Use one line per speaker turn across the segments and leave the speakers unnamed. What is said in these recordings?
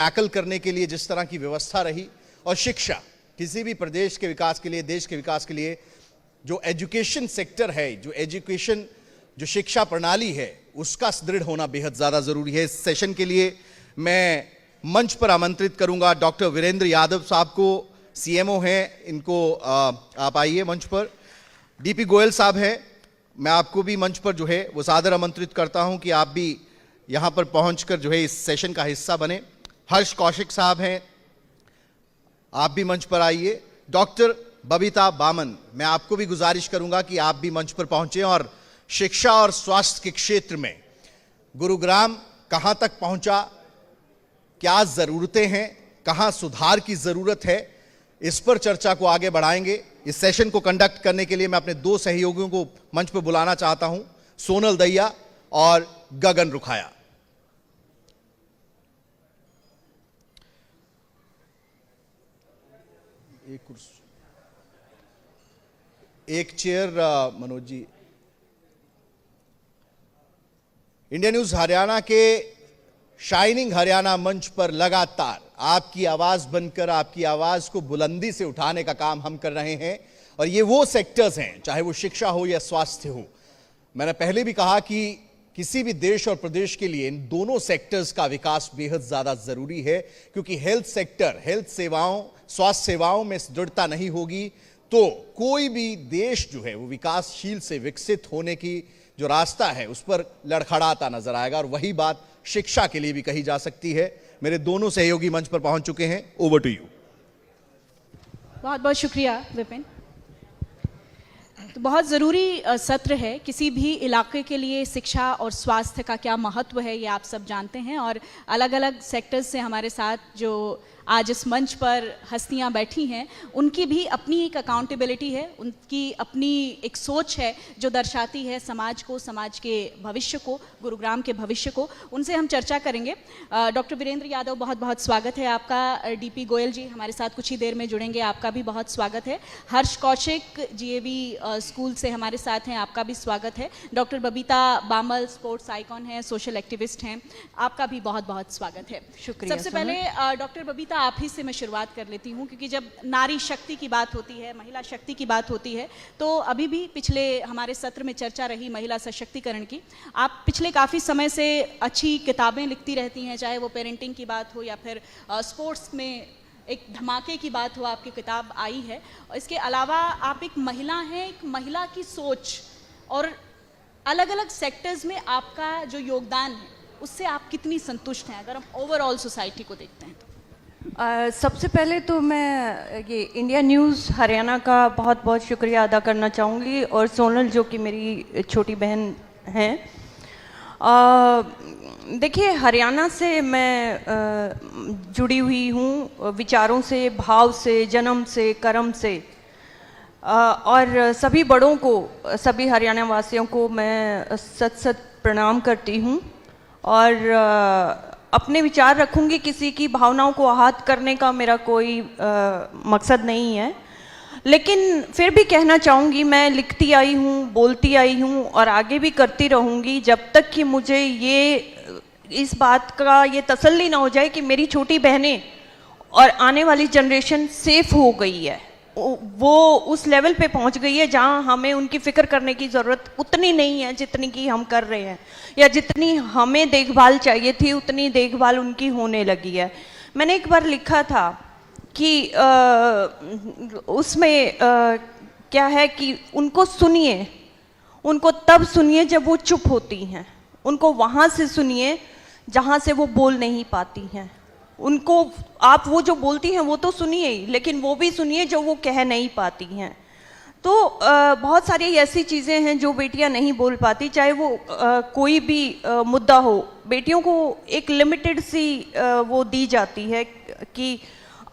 Tackle करने के लिए जिस तरह की व्यवस्था रही, और शिक्षा किसी भी प्रदेश के विकास के लिए, देश के विकास के लिए जो एजुकेशन सेक्टर है, जो शिक्षा प्रणाली है, उसका सुदृढ़ होना बेहद ज़्यादा ज़रूरी है। इस सेशन के लिए मैं मंच पर आमंत्रित करूंगा डॉक्टर वीरेंद्र यादव साहब को, सीएमओ हैं, इनको आप आइए मंच पर। डीपी गोयल साहब हैं, मैं आपको भी मंच पर जो है वो सादर आमंत्रित करता हूं कि आप भी यहां पर पहुंचकर जो है इस सेशन का हिस्सा बने। हर्ष कौशिक साहब हैं, आप भी मंच पर आइए। डॉक्टर बबीता बामन, मैं आपको भी गुजारिश करूंगा कि आप भी मंच पर पहुंचे और शिक्षा और स्वास्थ्य के क्षेत्र में गुरुग्राम कहां तक पहुंचा, क्या जरूरतें हैं, कहां सुधार की जरूरत है, इस पर चर्चा को आगे बढ़ाएंगे। इस सेशन को कंडक्ट करने के लिए मैं अपने दो सहयोगियों को मंच पर बुलाना चाहता हूं, सोनल दहिया और गगन रुखाया। एक chair Manoj ji. India news Haryana के शाइनिंग हरियाणा मंच पर लगातार आपकी आवाज बनकर आपकी आवाज को बुलंदी से उठाने का काम हम कर रहे हैं, और ये वो सेक्टर्स हैं, चाहे वो शिक्षा हो या स्वास्थ्य हो। मैंने पहले भी कहा कि किसी भी देश और प्रदेश के लिए इन दोनों सेक्टर्स का विकास बेहद ज्यादा जरूरी है, क्योंकि हेल्थ सेक्टर, हेल्थ सेवाओं, स्वास्थ्य सेवाओं में दृढ़ता नहीं होगी तो कोई भी देश जो है वो विकासशील से विकसित होने की जो रास्ता है उस पर लड़खड़ाता नजर आएगा। और वही बात शिक्षा के लिए भी कही जा सकती है। मेरे दोनों सहयोगी मंच पर पहुंच चुके हैं, ओवर टू यू।
बहुत बहुत शुक्रिया विपिन। तो बहुत ज़रूरी सत्र है। किसी भी इलाके के लिए शिक्षा और स्वास्थ्य का क्या महत्व है ये आप सब जानते हैं, और अलग अलग सेक्टर्स से हमारे साथ जो आज इस मंच पर हस्तियां बैठी हैं, उनकी भी अपनी एक अकाउंटेबिलिटी है, उनकी अपनी एक सोच है जो दर्शाती है समाज को, समाज के भविष्य को, गुरुग्राम के भविष्य को। उनसे हम चर्चा करेंगे। डॉक्टर वीरेंद्र यादव, बहुत बहुत स्वागत है आपका। डीपी गोयल जी हमारे साथ कुछ ही देर में जुड़ेंगे, आपका भी बहुत स्वागत है। हर्ष कौशिक जीएवी स्कूल से हमारे साथ हैं, आपका भी स्वागत है। Doctor Babita Balmer sports icon हैं, सोशल एक्टिविस्ट हैं, आपका भी बहुत बहुत स्वागत है।
शुक्रिया।
सबसे पहले डॉक्टर बबीता, आप ही से मैं शुरुआत कर लेती हूं, क्योंकि जब नारी शक्ति की बात होती है, महिला शक्ति की बात होती है, तो अभी भी पिछले हमारे सत्र में चर्चा रही महिला सशक्तिकरण की। आप पिछले काफ़ी समय से अच्छी किताबें लिखती रहती हैं, चाहे वो पेरेंटिंग की बात हो या फिर स्पोर्ट्स में एक धमाके की बात हो, आपकी किताब आई है। और इसके अलावा आप एक महिला हैं, एक महिला की सोच और अलग अलग सेक्टर्स में आपका जो योगदान है उससे आप कितनी संतुष्ट हैं, अगर हम ओवरऑल सोसाइटी को देखते हैं तो?
सबसे पहले तो मैं ये इंडिया न्यूज़ हरियाणा का बहुत बहुत शुक्रिया अदा करना चाहूँगी, और सोनल जो कि मेरी छोटी बहन हैं। देखिए, हरियाणा से मैं जुड़ी हुई हूँ, विचारों से, भाव से, जन्म से, कर्म से, और सभी बड़ों को, सभी हरियाणा वासियों को मैं सत सत प्रणाम करती हूँ, और अपने विचार रखूंगी। किसी की भावनाओं को आहत करने का मेरा कोई मकसद नहीं है, लेकिन फिर भी कहना चाहूँगी, मैं लिखती आई हूँ, बोलती आई हूँ और आगे भी करती रहूँगी जब तक कि मुझे इस बात का ये तसल्ली ना हो जाए कि मेरी छोटी बहनें और आने वाली जनरेशन सेफ हो गई है, वो उस लेवल पे पहुंच गई है जहां हमें उनकी फिक्र करने की ज़रूरत उतनी नहीं है जितनी कि हम कर रहे हैं, या जितनी हमें देखभाल चाहिए थी उतनी देखभाल उनकी होने लगी है। मैंने एक बार लिखा था कि उसमें क्या है कि उनको सुनिए, उनको तब सुनिए जब वो चुप होती हैं, उनको वहाँ से सुनिए जहाँ से वो बोल नहीं पाती हैं। उनको आप वो जो बोलती हैं वो तो सुनिए ही, लेकिन वो भी सुनिए जो वो कह नहीं पाती हैं। तो बहुत सारी ऐसी चीज़ें हैं जो बेटियां नहीं बोल पाती, चाहे वो कोई भी मुद्दा हो। बेटियों को एक लिमिटेड सी वो दी जाती है कि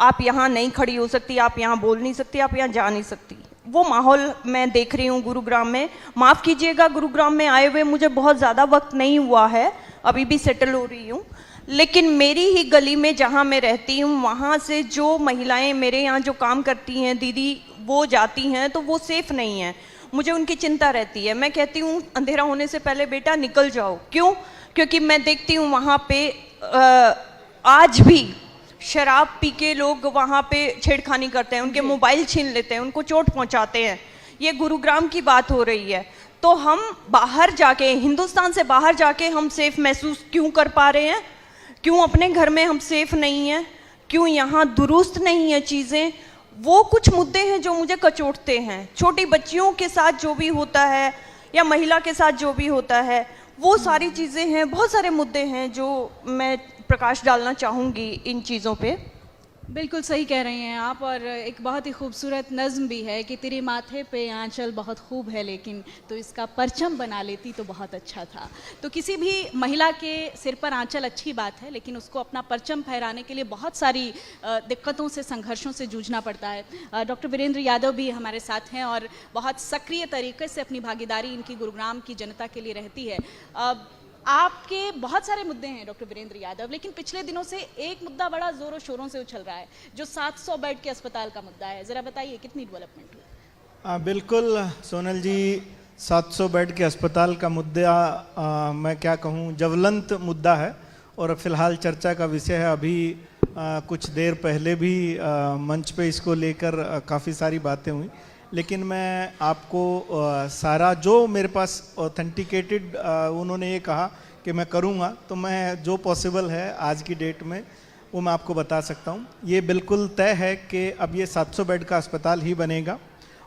आप यहाँ नहीं खड़ी हो सकती, आप यहाँ बोल नहीं सकती, आप यहाँ जा नहीं सकती। वो माहौल मैं देख रही हूँ गुरुग्राम में। माफ़ कीजिएगा, गुरुग्राम में आए हुए मुझे बहुत ज़्यादा वक्त नहीं हुआ है, अभी भी सेटल हो रही हूँ, लेकिन मेरी ही गली में जहाँ मैं रहती हूँ वहाँ से जो महिलाएं मेरे यहाँ जो काम करती हैं दीदी, वो जाती हैं तो वो सेफ़ नहीं हैं। मुझे उनकी चिंता रहती है। मैं कहती हूँ अंधेरा होने से पहले बेटा निकल जाओ। क्यों? क्योंकि मैं देखती हूँ वहाँ पे आज भी शराब पी के लोग वहाँ पे छेड़खानी करते हैं, उनके मोबाइल छीन लेते हैं, उनको चोट पहुँचाते हैं। ये गुरुग्राम की बात हो रही है। तो हम बाहर जाके, हिंदुस्तान से बाहर जाके हम सेफ महसूस क्यों कर पा रहे हैं? क्यों अपने घर में हम सेफ नहीं हैं? क्यों यहाँ दुरुस्त नहीं है चीज़ें? वो कुछ मुद्दे हैं जो मुझे कचोटते हैं। छोटी बच्चियों के साथ जो भी होता है या महिला के साथ जो भी होता है, वो सारी चीज़ें हैं। बहुत सारे मुद्दे हैं जो मैं प्रकाश डालना चाहूँगी इन चीज़ों पे।
बिल्कुल सही कह रही हैं आप। और एक बहुत ही खूबसूरत नज़्म भी है कि तेरे माथे पे आंचल बहुत खूब है, लेकिन तो इसका परचम बना लेती तो बहुत अच्छा था। तो किसी भी महिला के सिर पर आंचल अच्छी बात है, लेकिन उसको अपना परचम फहराने के लिए बहुत सारी दिक्कतों से, संघर्षों से जूझना पड़ता है। डॉक्टर वीरेंद्र यादव भी हमारे साथ हैं और बहुत सक्रिय तरीके से अपनी भागीदारी इनकी गुरुग्राम की जनता के लिए रहती है। आपके बहुत सारे मुद्दे हैं डॉक्टर वीरेंद्र यादव, लेकिन पिछले दिनों से एक मुद्दा बड़ा जोरों शोरों से उछल रहा है, जो 700 बेड के अस्पताल का मुद्दा है। ज़रा बताइए कितनी डेवलपमेंट हुई?
बिल्कुल सोनल जी, 700 बेड के अस्पताल का मुद्दा मैं क्या कहूँ, ज्वलंत मुद्दा है और फिलहाल चर्चा का विषय है। अभी कुछ देर पहले भी मंच पे इसको लेकर काफ़ी सारी बातें हुई, लेकिन मैं आपको सारा जो मेरे पास ऑथेंटिकेटेड उन्होंने ये कहा कि मैं करूँगा, तो मैं जो पॉसिबल है आज की डेट में वो मैं आपको बता सकता हूँ। ये बिल्कुल तय है कि अब ये 700 बेड का अस्पताल ही बनेगा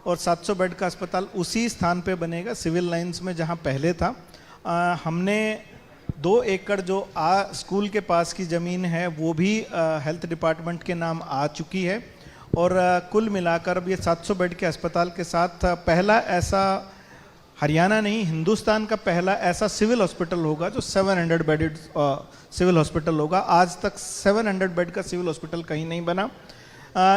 और 700 बेड का अस्पताल उसी स्थान पे बनेगा सिविल लाइंस में जहाँ पहले था। हमने 2 एकड़ जो स्कूल के पास की ज़मीन है वो भी हेल्थ डिपार्टमेंट के नाम आ चुकी है और कुल मिलाकर अब ये 700 बेड के अस्पताल के साथ पहला ऐसा, हरियाणा नहीं हिंदुस्तान का पहला ऐसा सिविल हॉस्पिटल होगा जो 700 बेडेड सिविल हॉस्पिटल होगा। आज तक 700 बेड का सिविल हॉस्पिटल कहीं नहीं बना।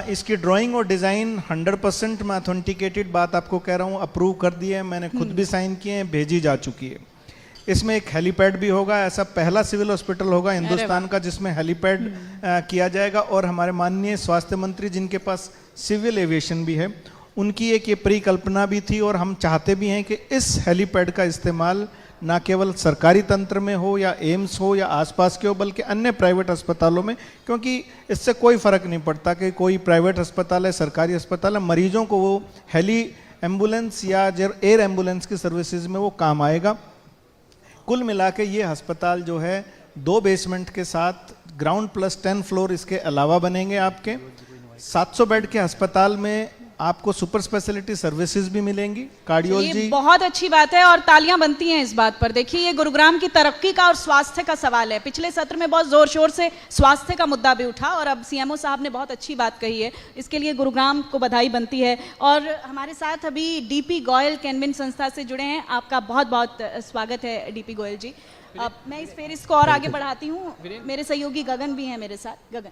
इसकी ड्राइंग और डिज़ाइन 100% मैं ऑथेंटिकेटेड बात आपको कह रहा हूँ, अप्रूव कर दिए हैं, मैंने खुद भी साइन किए हैं, भेजी जा चुकी है। इसमें एक हेलीपैड भी होगा, ऐसा पहला सिविल हॉस्पिटल होगा हिंदुस्तान का जिसमें हेलीपैड किया जाएगा। और हमारे माननीय स्वास्थ्य मंत्री जिनके पास सिविल एविएशन भी है, उनकी एक ये परिकल्पना भी थी और हम चाहते भी हैं कि इस हेलीपैड का इस्तेमाल ना केवल सरकारी तंत्र में हो या एम्स हो या आसपास के हो, बल्कि अन्य प्राइवेट अस्पतालों में, क्योंकि इससे कोई फ़र्क नहीं पड़ता कि कोई प्राइवेट अस्पताल है सरकारी अस्पताल है, मरीजों को वो हेली एम्बुलेंस या एयर एम्बुलेंस की सर्विसेज में वो काम आएगा। कुल मिला के ये अस्पताल जो है 2 बेसमेंट के साथ ग्राउंड प्लस 10 फ्लोर इसके अलावा बनेंगे। आपके 700 बेड के अस्पताल में आपको सुपर स्पेशलिटी सर्विसेज भी मिलेंगी, कार्डियोलॉजी।
बहुत अच्छी बात है और तालियां बनती हैं इस बात पर। देखिए, ये गुरुग्राम की तरक्की का और स्वास्थ्य का सवाल है। पिछले सत्र में बहुत जोर शोर से स्वास्थ्य का मुद्दा भी उठा और अब सीएमओ साहब ने बहुत अच्छी बात कही है, इसके लिए गुरुग्राम को बधाई बनती है। और हमारे साथ अभी डीपी गोयल कैनविन संस्था से जुड़े हैं, आपका बहुत बहुत स्वागत है डीपी गोयल जी। अब मैं इस फेरिस्त को और आगे बढ़ाती हूँ, मेरे सहयोगी गगन भी हैं मेरे साथ। गगन।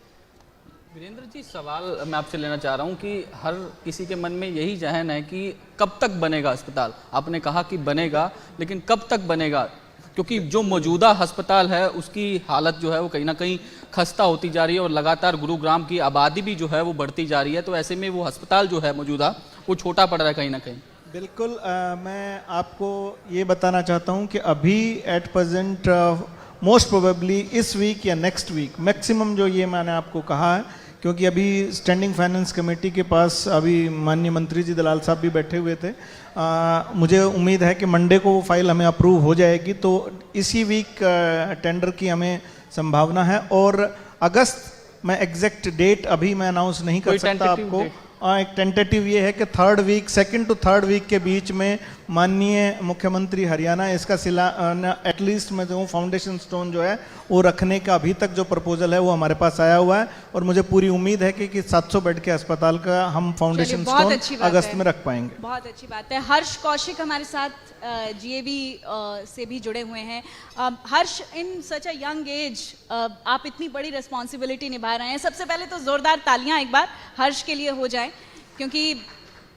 वीरेंद्र जी, सवाल मैं आपसे लेना चाह रहा हूं कि हर किसी के मन में यही जहन है कि कब तक बनेगा अस्पताल। आपने कहा कि बनेगा, लेकिन कब तक बनेगा? क्योंकि जो मौजूदा अस्पताल है उसकी हालत जो है वो कहीं ना कहीं खस्ता होती जा रही है और लगातार गुरुग्राम की आबादी भी जो है वो बढ़ती जा रही है, तो ऐसे में वो अस्पताल जो है मौजूदा वो छोटा पड़ रहा है कहीं ना कहीं।
बिल्कुल, मैं आपको ये बताना चाहता हूँ कि अभी एट प्रेजेंट मोस्ट प्रोबेबली इस वीक या नेक्स्ट वीक मैक्सिमम, जो ये मैंने आपको कहा है, क्योंकि अभी स्टैंडिंग फाइनेंस कमेटी के पास अभी माननीय मंत्री जी दलाल साहब भी बैठे हुए थे। मुझे उम्मीद है कि मंडे को वो फाइल हमें अप्रूव हो जाएगी, तो इसी वीक टेंडर की हमें संभावना है। और अगस्त, मैं एग्जैक्ट डेट अभी मैं अनाउंस नहीं कर सकता आपको। एक टेंटेटिव ये है कि 3rd week, 2nd to 3rd week के बीच में माननीय मुख्यमंत्री हरियाणा इसका एटलीस्ट मैं जो फाउंडेशन स्टोन जो है वो रखने का अभी तक जो प्रपोजल है वो हमारे पास आया हुआ है और मुझे पूरी उम्मीद है कि 700 बेड के अस्पताल का हम फाउंडेशन स्टोन अगस्त में रख पाएंगे।
बहुत अच्छी बात है। हर्ष कौशिक हमारे साथ जीएवी से भी जुड़े हुए हैं। हर्ष, इन सच अ यंग एज आप इतनी बड़ी रिस्पॉन्सिबिलिटी निभा रहे हैं। सबसे पहले तो जोरदार तालियां एक बार हर्ष के लिए हो जाए, क्योंकि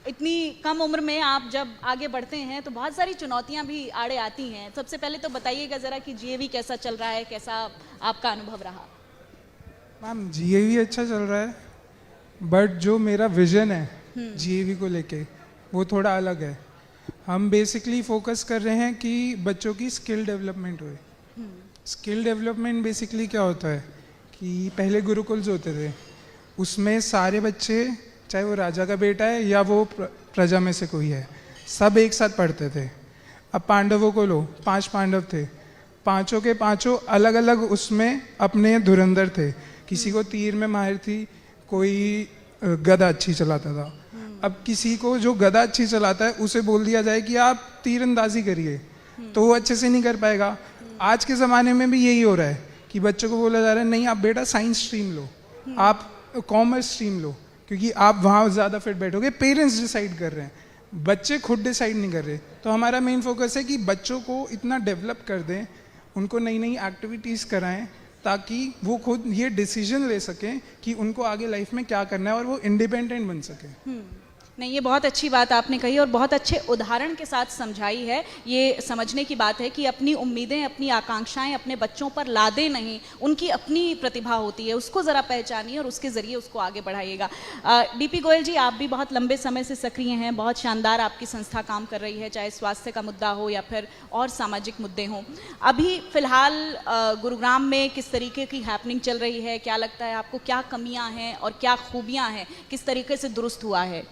इतनी कम उम्र में आप जब आगे बढ़ते हैं तो बहुत सारी चुनौतियां भी आड़े आती हैं। सबसे पहले तो बताइएगा ज़रा कि जीएवी कैसा चल रहा है, कैसा आपका अनुभव रहा?
मैम, जीएवी अच्छा चल रहा है, बट जो मेरा विजन है जीएवी को लेके वो थोड़ा अलग है। हम बेसिकली फोकस कर रहे हैं कि बच्चों की स्किल डेवलपमेंट होए। स्किल डेवलपमेंट बेसिकली क्या होता है कि पहले गुरुकुल्स होते थे, उसमें सारे बच्चे, चाहे वो राजा का बेटा है या वो प्रजा में से कोई है, सब एक साथ पढ़ते थे। अब पांडवों को लो, 5 पांडव थे, पांचों के पांचों अलग अलग उसमें अपने धुरंधर थे। किसी को तीर में माहिर थी, कोई गदा अच्छी चलाता था। अब किसी को जो गदा अच्छी चलाता है उसे बोल दिया जाए कि आप तीरंदाजी करिए, तो वो अच्छे से नहीं कर पाएगा। आज के ज़माने में भी यही हो रहा है कि बच्चों को बोला जा रहा है नहीं आप बेटा साइंस स्ट्रीम लो, आप कॉमर्स स्ट्रीम लो, क्योंकि आप वहाँ ज़्यादा फिट बैठोगे। पेरेंट्स डिसाइड कर रहे हैं, बच्चे खुद डिसाइड नहीं कर रहे। तो हमारा मेन फोकस है कि बच्चों को इतना डेवलप कर दें, उनको नई नई एक्टिविटीज़ कराएं, ताकि वो खुद ये डिसीजन ले सकें कि उनको आगे लाइफ में क्या करना है और वो इंडिपेंडेंट बन सकें।
नहीं, ये बहुत अच्छी बात आपने कही और बहुत अच्छे उदाहरण के साथ समझाई है। ये समझने की बात है कि अपनी उम्मीदें, अपनी आकांक्षाएं अपने बच्चों पर लादे नहीं, उनकी अपनी प्रतिभा होती है, उसको ज़रा पहचानिए और उसके ज़रिए उसको आगे बढ़ाइएगा। डीपी गोयल जी, आप भी बहुत लंबे समय से सक्रिय हैं, बहुत शानदार आपकी संस्था काम कर रही है, चाहे स्वास्थ्य का मुद्दा हो या फिर और सामाजिक मुद्दे हों। अभी फ़िलहाल गुरुग्राम में किस तरीके की हैपनिंग चल रही है, क्या लगता है आपको, क्या कमियाँ हैं और क्या खूबियाँ हैं, किस तरीके से दुरुस्त हुआ है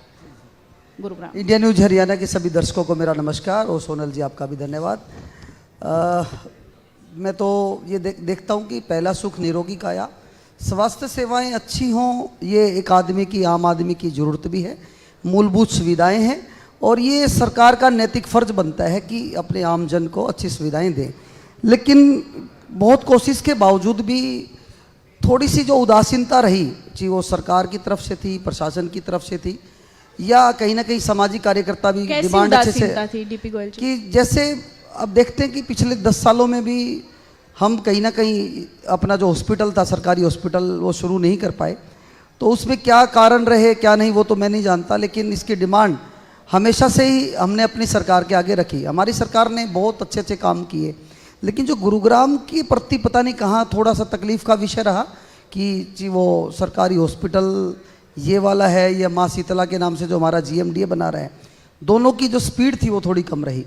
गुरुग्राम?
इंडिया न्यूज हरियाणा के सभी दर्शकों को मेरा नमस्कार और सोनल जी आपका भी धन्यवाद। मैं तो ये देखता हूँ कि पहला सुख निरोगी काया, स्वास्थ्य सेवाएं अच्छी हों, ये एक आदमी की, आम आदमी की ज़रूरत भी है, मूलभूत सुविधाएं हैं और ये सरकार का नैतिक फ़र्ज बनता है कि अपने आम जन को अच्छी सुविधाएं दें। लेकिन बहुत कोशिश के बावजूद भी थोड़ी सी जो उदासीनता रही, जी वो सरकार की तरफ से थी, प्रशासन की तरफ से थी, या कहीं ना कहीं सामाजिक कार्यकर्ता भी डिमांड अच्छे से
थी डीपी गोयल जी?
कि जैसे अब देखते हैं कि पिछले 10 सालों में भी हम कहीं ना कहीं अपना जो हॉस्पिटल था, सरकारी हॉस्पिटल, वो शुरू नहीं कर पाए। तो उसमें क्या कारण रहे क्या नहीं वो तो मैं नहीं जानता, लेकिन इसकी डिमांड हमेशा से ही हमने अपनी सरकार के आगे रखी। हमारी सरकार ने बहुत अच्छे अच्छे काम किए, लेकिन जो गुरुग्राम के प्रति पता नहीं कहाँ थोड़ा सा तकलीफ का विषय रहा कि जी वो सरकारी हॉस्पिटल ये वाला है या माँ शीतला के नाम से जो हमारा GMDA बना रहे हैं, दोनों की जो स्पीड थी वो थोड़ी कम रही।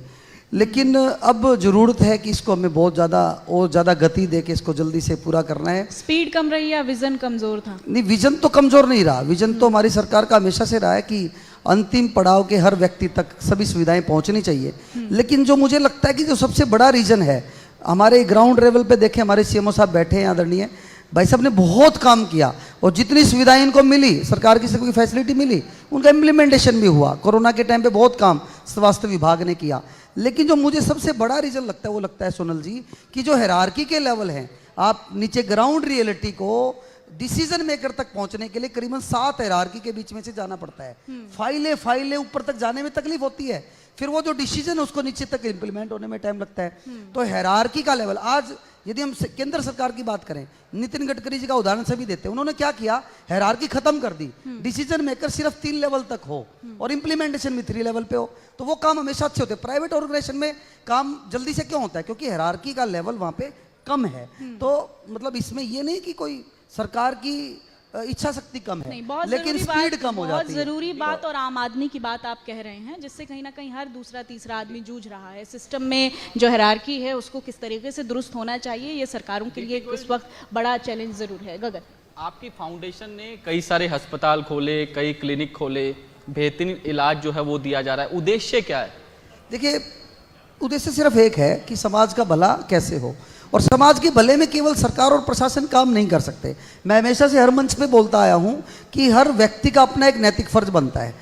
लेकिन अब ज़रूरत है कि इसको हमें बहुत ज़्यादा और ज़्यादा गति दे के इसको जल्दी से पूरा करना है।
स्पीड कम रही या विजन कमज़ोर था?
नहीं, विजन तो कमज़ोर नहीं रहा। विजन तो हमारी सरकार का हमेशा से रहा है कि अंतिम पड़ाव के हर व्यक्ति तक सभी सुविधाएं पहुंचनी चाहिए। लेकिन जो मुझे लगता है कि जो सबसे बड़ा रीजन है, हमारे ग्राउंड लेवल पे देखें, हमारे CMO साहब बैठे हैं आदरणीय भाई साहब ने बहुत काम किया और जितनी सुविधाएं इनको मिली, सरकार की से कोई फैसिलिटी मिली, उनका इम्प्लीमेंटेशन भी हुआ। कोरोना के टाइम पे बहुत काम स्वास्थ्य विभाग ने किया। लेकिन जो मुझे सबसे बड़ा रीजन लगता है वो लगता है सोनल जी कि जो हायरार्की के लेवल हैं, आप नीचे ग्राउंड रियलिटी को डिसीजन मेकर तक पहुंचने के लिए करीबन 7 हायरार्की के बीच में से जाना पड़ता है। फाइलें ऊपर तक जाने में तकलीफ होती है, फिर वो जो डिसीजन है उसको नीचे तक इंप्लीमेंट होने में टाइम लगता है। तो हायरार्की का लेवल, आज यदि हम केंद्र सरकार की बात करें, नितिन गडकरी जी का उदाहरण सभी देते हैं, उन्होंने क्या किया, हायरार्की खत्म कर दी, डिसीजन मेकर सिर्फ 3 लेवल तक हो और इंप्लीमेंटेशन भी 3 लेवल पे हो। तो वो काम हमेशा अच्छे होते हैं। प्राइवेट ऑर्गेनाइजेशन में काम जल्दी से क्यों होता है? क्योंकि हायरार्की का लेवल वहां पे कम है। तो मतलब इसमें ये नहीं कि कोई सरकार की इच्छा शक्ति कम है, लेकिन स्पीड कम हो जाती है।
बहुत जरूरी बात और आम आदमी की बात आप कह रहे हैं, जिससे कहीं ना कहीं हर दूसरा तीसरा आदमी जूझ रहा है। सिस्टम में जो हायरार्की है उसको किस तरीके से दुरुस्त होना चाहिए, ये सरकारों के लिए इस वक्त बड़ा चैलेंज जरूर है। गगन,
आपकी फाउंडेशन ने कई सारे अस्पताल खोले, कई क्लिनिक खोले, बेहतरीन इलाज जो है वो दिया जा रहा है, उद्देश्य क्या है?
देखिए, उद्देश्य सिर्फ एक है कि समाज का भला कैसे हो, और समाज के भले में केवल सरकार और प्रशासन काम नहीं कर सकते। मैं हमेशा से हर मंच पे बोलता आया हूं कि हर व्यक्ति का अपना एक नैतिक फर्ज बनता है।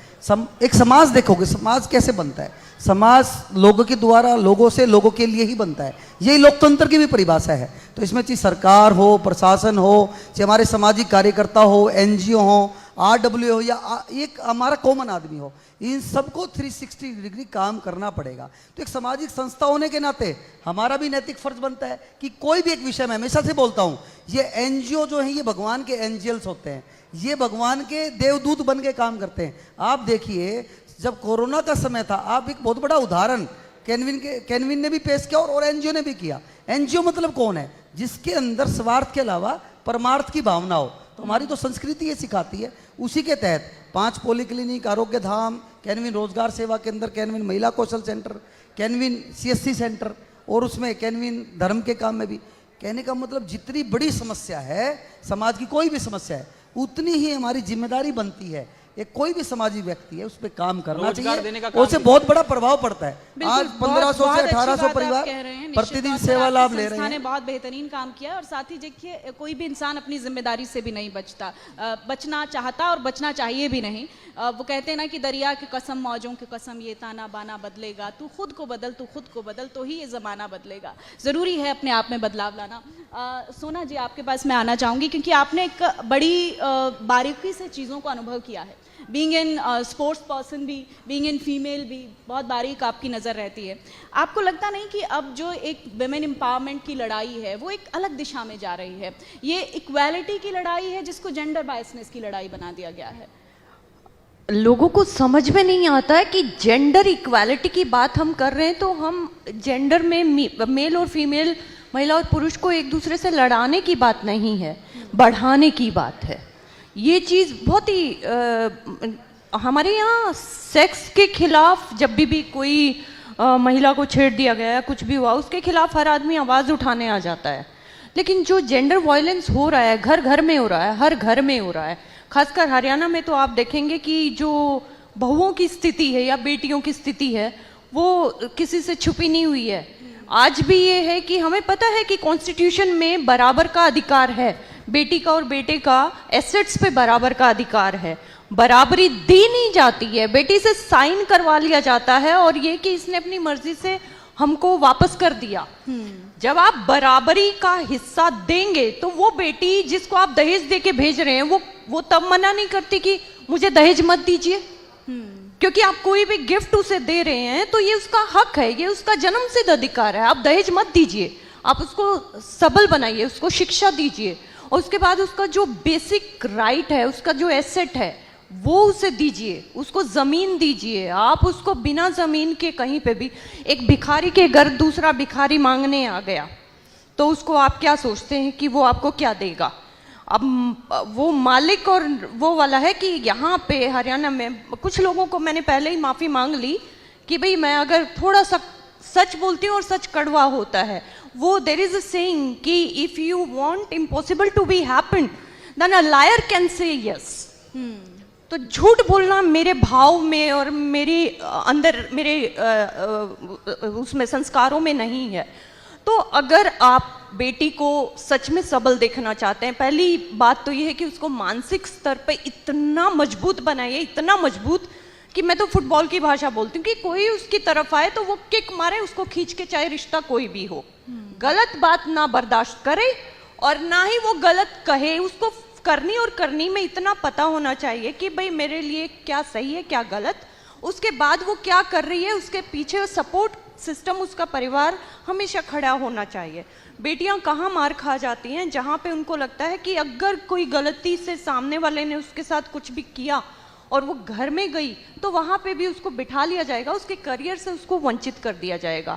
एक समाज देखोगे, समाज कैसे बनता है? समाज लोगों के द्वारा, लोगों से, लोगों के लिए ही बनता है। यही लोकतंत्र की भी परिभाषा है। तो इसमें चाहे सरकार हो, प्रशासन हो, चाहे हमारे सामाजिक कार्यकर्ता हो, NGO हो, RW हो, या एक हमारा कॉमन आदमी हो, इन सबको 360 डिग्री काम करना पड़ेगा। तो एक सामाजिक संस्था होने के नाते हमारा भी नैतिक फर्ज बनता है कि कोई भी एक विषय में, हमेशा से बोलता हूँ, ये NGO जो है ये भगवान के एंजल्स होते हैं, ये भगवान के देवदूत बन के काम करते हैं। आप देखिए, जब कोरोना का समय था, आप एक बहुत बड़ा उदाहरण कैनविन ने भी पेश किया और NGO ने भी किया। NGO मतलब कौन है? जिसके अंदर स्वार्थ के अलावा परमार्थ की भावना हो। तो हमारी तो संस्कृति ये सिखाती है। उसी के तहत 5 पॉलीक्लिनिक, आरोग्य धाम, कैनविन रोजगार सेवा केंद्र, कैनविन महिला कौशल सेंटर, कैनविन CSC सेंटर, और उसमें कैनविन धर्म के काम में भी कहने का मतलब जितनी बड़ी समस्या है, समाज की कोई भी समस्या है, उतनी ही हमारी जिम्मेदारी बनती है। एक कोई भी सामाजिक व्यक्ति है उस पर काम करना
रोजगार देने का
चाहिए, उससे बहुत बड़ा प्रभाव पड़ता है।
बिल्कुल,
आज
बहुत
1500 से
अच्छी
1800
बात आप
परिवार
कह रहे हैं। निश्चित
प्रतिदिन
तौर पर
सेवा
आपकी
लाभ ले रहे
संस्था ने
हैं।
बहुत बेहतरीन काम किया है और साथ ही देखिए कोई भी इंसान अपनी जिम्मेदारी से भी नहीं बचना चाहता और बचना चाहिए भी नहीं। वो कहते हैं ना कि दरिया की कसम मौजों की कसम, ये ताना बाना बदलेगा, तू खुद को बदल, तू खुद को बदल, तो ही ये ज़माना बदलेगा। ज़रूरी है अपने आप में बदलाव लाना। सोना जी, आपके पास मैं आना चाहूँगी क्योंकि आपने एक बड़ी बारीकी से चीज़ों को अनुभव किया है। बीइंग इन स्पोर्ट्स पर्सन भी, बीइंग इन फीमेल भी, बहुत बारीक आपकी नज़र रहती है। आपको लगता नहीं कि अब जो एक विमेन एम्पावरमेंट की लड़ाई है वो एक अलग दिशा में जा रही है? ये इक्वालिटी की लड़ाई है जिसको जेंडर बायसनेस की लड़ाई बना दिया गया है।
लोगों को समझ में नहीं आता है कि जेंडर इक्वालिटी की बात हम कर रहे हैं तो हम जेंडर में मेल और फीमेल, महिला और पुरुष को एक दूसरे से लड़ाने की बात नहीं है, बढ़ाने की बात है। ये चीज़ बहुत ही हमारे यहाँ सेक्स के खिलाफ जब भी कोई महिला को छेड़ दिया गया, कुछ भी हुआ, उसके खिलाफ हर आदमी आवाज़ उठाने आ जाता है। लेकिन जो जेंडर वायलेंस हो रहा है, घर घर में हो रहा है, हर घर में हो रहा है। खासकर हरियाणा में तो आप देखेंगे कि जो बहुओं की स्थिति है या बेटियों की स्थिति है वो किसी से छुपी नहीं हुई है। आज भी ये है कि हमें पता है कि कॉन्स्टिट्यूशन में बराबर का अधिकार है, बेटी का और बेटे का एसेट्स पे बराबर का अधिकार है। बराबरी दी नहीं जाती है, बेटी से साइन करवा लिया जाता है और ये कि इसने अपनी मर्जी से हमको वापस कर दिया। जब आप बराबरी का हिस्सा देंगे तो वो बेटी जिसको आप दहेज दे के भेज रहे हैं वो तब मना नहीं करती कि मुझे दहेज मत दीजिए, क्योंकि आप कोई भी गिफ्ट उसे दे रहे हैं तो ये उसका हक है, ये उसका जन्मसिद्ध अधिकार है। आप दहेज मत दीजिए, आप उसको सबल बनाइए, उसको शिक्षा दीजिए और उसके बाद उसका जो बेसिक राइट है, उसका जो एसेट है वो उसे दीजिए, उसको जमीन दीजिए। आप उसको बिना जमीन के कहीं पे भी, एक भिखारी के घर दूसरा भिखारी मांगने आ गया तो उसको आप क्या सोचते हैं कि वो आपको क्या देगा? अब वो मालिक और वो वाला है कि यहाँ पे हरियाणा में कुछ लोगों को मैंने पहले ही माफ़ी मांग ली कि भाई मैं अगर थोड़ा सा सच बोलती हूँ और सच कड़वा होता है। वो देयर इज अ सेइंग कि if you want impossible to be happen then a liar can say yes. तो झूठ बोलना मेरे भाव में और मेरे अंदर, मेरे उसमें संस्कारों में नहीं है। तो अगर आप बेटी को सच में सबल देखना चाहते हैं, पहली बात तो ये है कि उसको मानसिक स्तर पे इतना मजबूत बनाइए, इतना मजबूत कि मैं तो फुटबॉल की भाषा बोलती हूँ कि कोई उसकी तरफ आए तो वो किक मारे, उसको खींच के, चाहे रिश्ता कोई भी हो। गलत बात ना बर्दाश्त करे और ना ही वो गलत कहे। उसको करनी और करनी में इतना पता होना चाहिए कि भाई मेरे लिए क्या सही है क्या गलत, उसके बाद वो क्या कर रही है उसके पीछे सपोर्ट सिस्टम, उसका परिवार हमेशा खड़ा होना चाहिए। बेटियां कहाँ मार खा जाती हैं? जहाँ पे उनको लगता है कि अगर कोई गलती से सामने वाले ने उसके साथ कुछ भी किया और वो घर में गई तो वहां पे भी उसको बिठा लिया जाएगा, उसके करियर से उसको वंचित कर दिया जाएगा।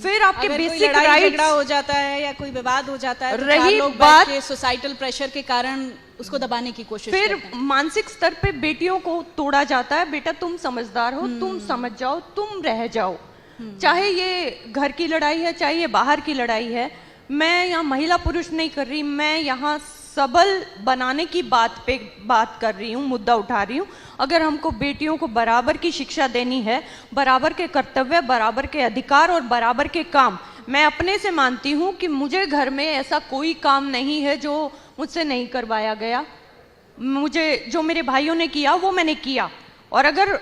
फिर आपके बेसिक राइट्स
हो जाता है या कोई विवाद हो जाता है तो
रही
लोग
बात
सोसाइटल प्रेशर के कारण उसको दबाने की कोशिश
फिर
करते हैं।
मानसिक स्तर पे बेटियों को तोड़ा जाता है। बेटा तुम समझदार हो, तुम समझ जाओ, तुम रह जाओ। चाहे ये घर की लड़ाई है, चाहे ये बाहर की लड़ाई है। मैं यहाँ महिला पुरुष नहीं कर रही, मैं यहाँ सबल बनाने की बात कर रही हूँ, मुद्दा उठा रही हूँ। अगर हमको बेटियों को बराबर की शिक्षा देनी है, बराबर के कर्तव्य, बराबर के अधिकार और बराबर के काम, मैं अपने से मानती हूँ कि मुझे घर में ऐसा कोई काम नहीं है जो मुझसे नहीं करवाया गया। मुझे जो मेरे भाइयों ने किया वो मैंने किया, और अगर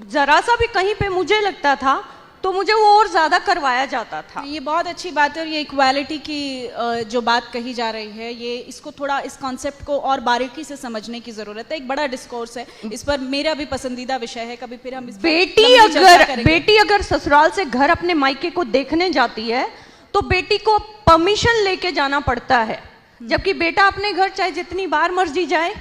जरा सा भी कहीं पे मुझे लगता था तो मुझे वो और ज्यादा करवाया जाता था।
ये बहुत अच्छी बात है और ये इक्वालिटी की जो बात कही जा रही है, ये इसको थोड़ा, इस कॉन्सेप्ट को और बारीकी से समझने की जरूरत है। एक बड़ा डिस्कोर्स है इस पर, मेरा भी पसंदीदा विषय है, कभी फिर हम इस पर
बेटी अगर ससुराल से घर अपने मायके को देखने जाती है तो बेटी को परमिशन लेके जाना पड़ता है, जबकि बेटा अपने घर चाहे जितनी बार मर्जी जाए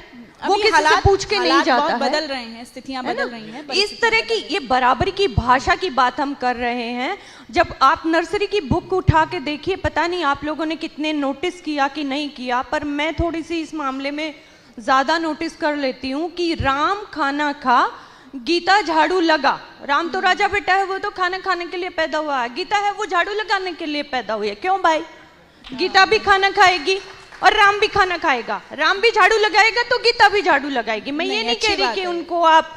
वो किसी से पूछ के नहीं जाता है।
बदल रहे हैं, स्थितियां बदल रही हैं।
इस तरह की ये बराबरी की भाषा की बात हम कर रहे हैं। जब आप नर्सरी की बुक उठा के देखिए, पता नहीं आप लोगों ने कितने नोटिस किया कि नहीं किया, पर मैं थोड़ी सी इस मामले में ज्यादा नोटिस कर लेती हूँ कि राम खाना खा, गीता झाड़ू लगा। राम तो राजा बेटा है, वो तो खाना खाने के लिए पैदा हुआ है। गीता है वो झाड़ू लगाने के लिए पैदा हुई है। क्यों भाई? गीता भी खाना खाएगी और राम भी खाना खाएगा। राम भी झाड़ू लगाएगा तो गीता भी झाड़ू लगाएगी। मैं ये
नहीं,
नहीं
अच्छी
कह रही
बात
कि
है।
उनको आप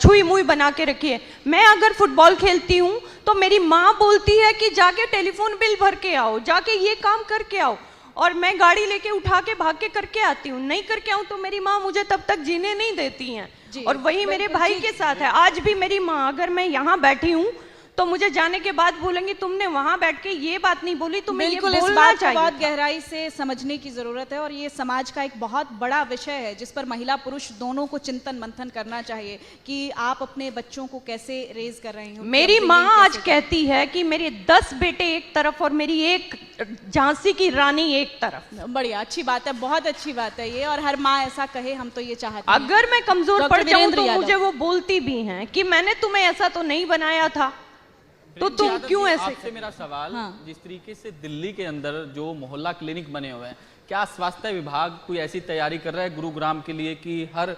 छुई मुई बना के रखिए। मैं अगर फुटबॉल खेलती हूँ तो मेरी माँ बोलती है कि जाके टेलीफोन बिल भर के आओ, जाके ये काम करके आओ, और मैं गाड़ी लेके उठा के भाग के करके आती हूँ। नहीं करके आऊँ तो मेरी माँ मुझे तब तक जीने नहीं देती हैं।
जी,
और वही मेरे भाई के साथ है। आज भी मेरी माँ, अगर मैं यहाँ बैठी हूँ तो मुझे जाने के बाद बोलेंगी तुमने वहां बैठ के ये बात नहीं बोली, तुम्हें ये
बिल्कुल, इस
बोलना
बात को
चाहिए
बहुत
था।
गहराई से समझने की जरूरत है और ये समाज का एक बहुत बड़ा विषय है जिस पर महिला पुरुष दोनों को चिंतन मंथन करना चाहिए कि आप अपने बच्चों को कैसे रेज कर रहे हैं।
मेरी माँ आज कहती है कि मेरे 10 बेटे एक तरफ और मेरी एक झांसी की रानी एक तरफ।
बढ़िया, अच्छी बात है, बहुत अच्छी बात है ये, और हर माँ ऐसा कहे, हम तो ये चाहते हैं।
अगर मैं कमजोर
डॉक्टर
पड़ जाऊं
वीरेंद्र
तो
यादव।
मुझे वो बोलती भी हैं कि मैंने तुम्हें ऐसा तो नहीं बनाया था, तो तुम
यादव
क्यों
जी,
ऐसे
आपसे मेरा सवाल,
हाँ।
जिस तरीके से दिल्ली के अंदर जो मोहल्ला क्लिनिक बने हुए हैं, क्या स्वास्थ्य विभाग कोई ऐसी तैयारी कर रहा है गुरुग्राम के लिए कि हर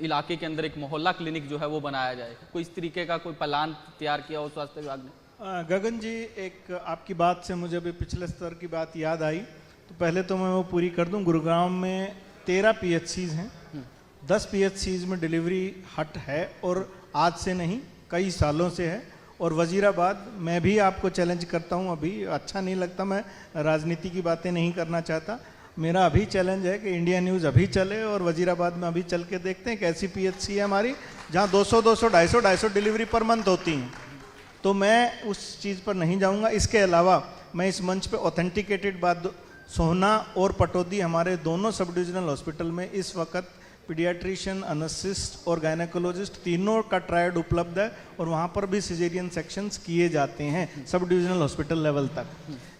इलाके के अंदर एक मोहल्ला क्लिनिक जो है वो बनाया जाए? कोई इस तरीके का कोई प्लान तैयार किया हो स्वास्थ्य विभाग ने?
गगन जी, एक आपकी बात से मुझे अभी पिछले स्तर की बात याद आई, तो पहले तो मैं वो पूरी कर दूं। गुरुग्राम में 13 PHCs हैं, 10 PHCs में डिलीवरी हट है, और आज से नहीं कई सालों से है। और वजीराबाद, मैं भी आपको चैलेंज करता हूं, अभी अच्छा नहीं लगता, मैं राजनीति की बातें नहीं करना चाहता, मेरा अभी चैलेंज है कि इंडिया न्यूज़ अभी चले और वजीराबाद में अभी चल के देखते हैं कि ऐसी PHC है हमारी जहां 200, 250 डिलीवरी पर मंथ होती हैं। तो मैं उस चीज़ पर नहीं जाऊंगा। इसके अलावा मैं इस मंच पे ऑथेंटिकेटेड बात, सोहना और पटौदी हमारे दोनों सब डिविजनल हॉस्पिटल में इस वक्त पीडियाट्रिशियन, अनसिस्ट और गायनेकोलॉजिस्ट तीनों का ट्रायड उपलब्ध है, और वहाँ पर भी सिजेरियन सेक्शंस किए जाते हैं सब डिविजनल हॉस्पिटल लेवल तक।